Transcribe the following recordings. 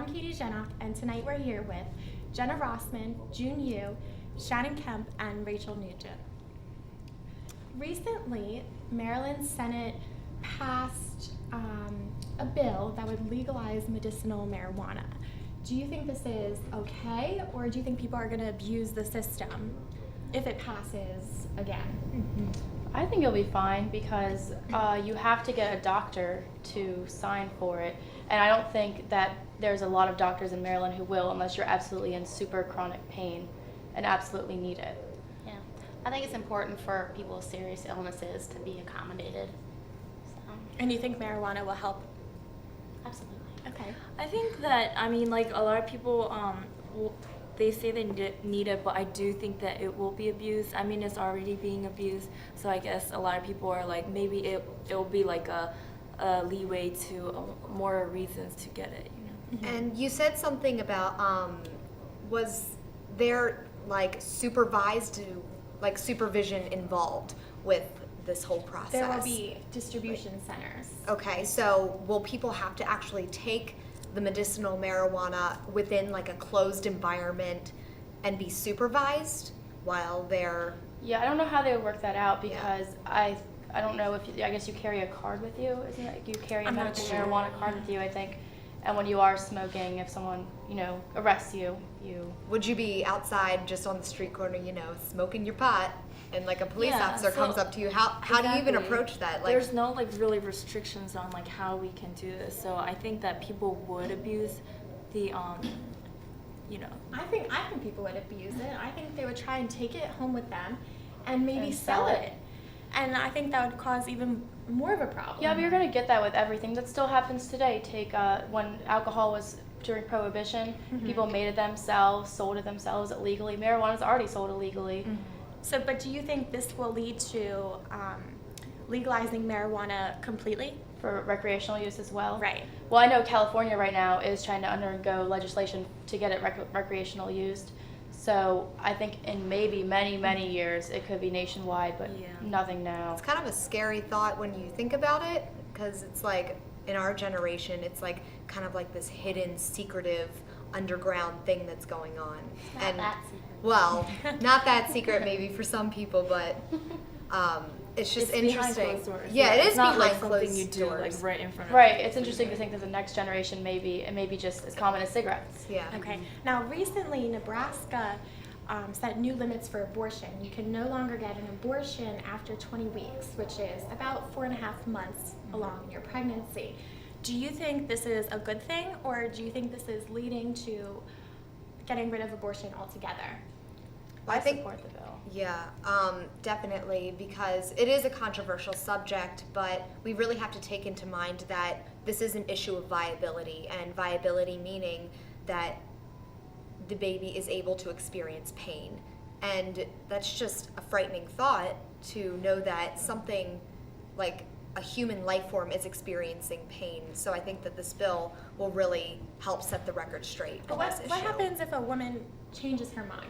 I'm Katie Jenoff, and tonight we're here with Jenna Rossman, June Yu, Shannon Kemp, and Rachel Nugent. Recently, Maryland Senate passed a bill that would legalize medicinal marijuana. Do you think this is okay, or do you think people are going to abuse the system if it passes again? I think it'll be fine because you have to get a doctor to sign for it. And I don't think that there's a lot of doctors in Maryland who will unless you're absolutely in super chronic pain and absolutely need it. Yeah, I think it's important for people with serious illnesses to be accommodated. So, And you think marijuana will help? absolutely. Okay. I think that, a lot of people, they say they need it, but I do think that it will be abused. It's already being abused, so I guess a lot of people are like, maybe it will be like a leeway to more reasons to get it, And you said something about, was there supervision involved with this whole process? There will be distribution centers. Okay, so will people have to actually take the medicinal marijuana within like a closed environment and be supervised while they're... Yeah, I don't know how they would work that out Yeah. because I don't know if I guess you carry a card with you, isn't it? You carry a I'm not medical sure. marijuana card with you, I think. And when you are smoking, if someone, arrests you, Would you be outside just on the street corner, smoking your pot, and like a police Yeah, officer so- comes up to you? How do you even Exactly. approach that? There's no really restrictions on how we can do this, so I think that people would abuse the I think people would abuse it. I think they would try and take it home with them and maybe And sell sell it. it. And I think that would cause even more of a problem. Yeah, but you're going to get that with everything. That still happens today. Take when alcohol was during Prohibition, people made it themselves, sold it themselves illegally. Marijuana's already sold illegally. So, but do you think this will lead to legalizing marijuana completely? For recreational use as well. Right. Well, I know California right now is trying to undergo legislation to get it recreational used. So I think in maybe many years it could be nationwide, but Yeah. nothing now. It's kind of a scary thought when you think about it, because it's like in our generation, it's like kind of like this hidden, secretive, underground thing that's going on. Not that secret. Well, not that secret maybe for some people, but it's just it's behind interesting. closed doors. Yeah, it is it's not behind like something closed you do doors. right in front of Right. It's interesting to think that the next generation it may be just as common as cigarettes. Yeah. Okay. Now, recently, Nebraska set new limits for abortion. You can no longer get an abortion after 20 weeks, which is about 4.5 months along in your pregnancy. Do you think this is a good thing, or do you think this is leading to getting rid of abortion altogether? I think support the bill. Yeah, definitely, because it is a controversial subject, but we really have to take into mind that this is an issue of viability, and viability meaning that the baby is able to experience pain. And that's just a frightening thought, to know that something like a human life form is experiencing pain. So I think that this bill will really help set the record straight But on this what issue. happens if a woman changes her mind?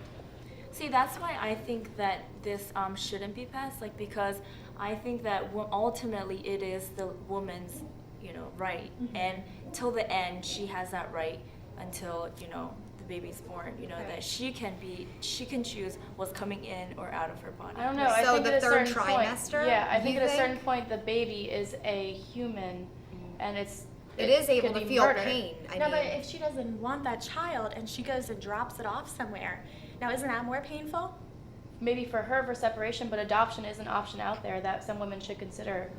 See, that's why I think that this shouldn't be passed, because I think that ultimately it is the woman's, right, and till the end she has that right until the baby's born. That she can choose what's coming in or out of her body. I don't know. I So think the at a third certain trimester, point, yeah, I you think at a certain think? point the baby is a human, and It is able could to be feel murdered. pain. I No, mean, but if she doesn't want that child and she goes and drops it off somewhere, now isn't that more painful? Maybe for her for separation, but adoption is an option out there that some women should consider.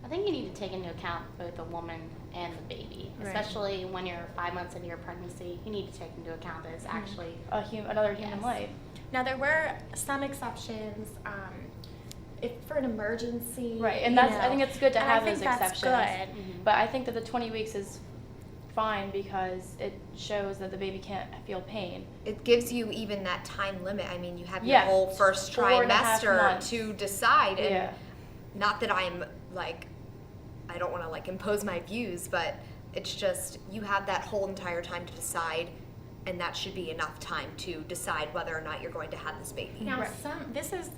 I think you need to take into account both the woman and the baby, Right. especially when you're 5 months into your pregnancy. You need to take into account that it's actually Another human Yes. life. Now there were some exceptions if for an emergency. Right, and you that's know, I think it's good to and have I think those that's exceptions. good. But I think that the 20 weeks is fine because it shows that the baby can't feel pain. it gives you even that time limit. I mean, you have your Yeah, whole first 4.5 trimester months. to decide. And Yeah. not that I'm like, I don't want to like impose my views, but it's just you have that whole entire time to decide, and that should be enough time to decide whether or not you're going to have this baby. Now this is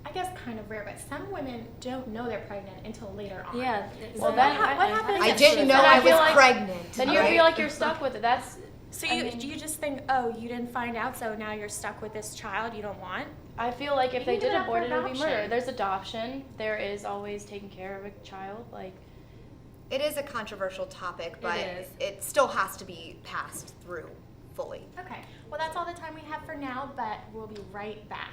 I guess kind of rare, but some women don't know they're pregnant until later on. Yeah. Well, So then what happens? I if didn't she- know And I I was feel like- pregnant. Then you Right. feel like you're stuck with it. That's So I you mean- you just think, oh, you didn't find out, so now you're stuck with this child you don't want? I feel like if You they can give did it up for abort it, it would be murder. adoption. There's adoption. There is always taking care of a child. Like, It is a controversial topic, but is. it still has to be passed through fully. Okay. Well, that's all the time we have for now, but we'll be right back.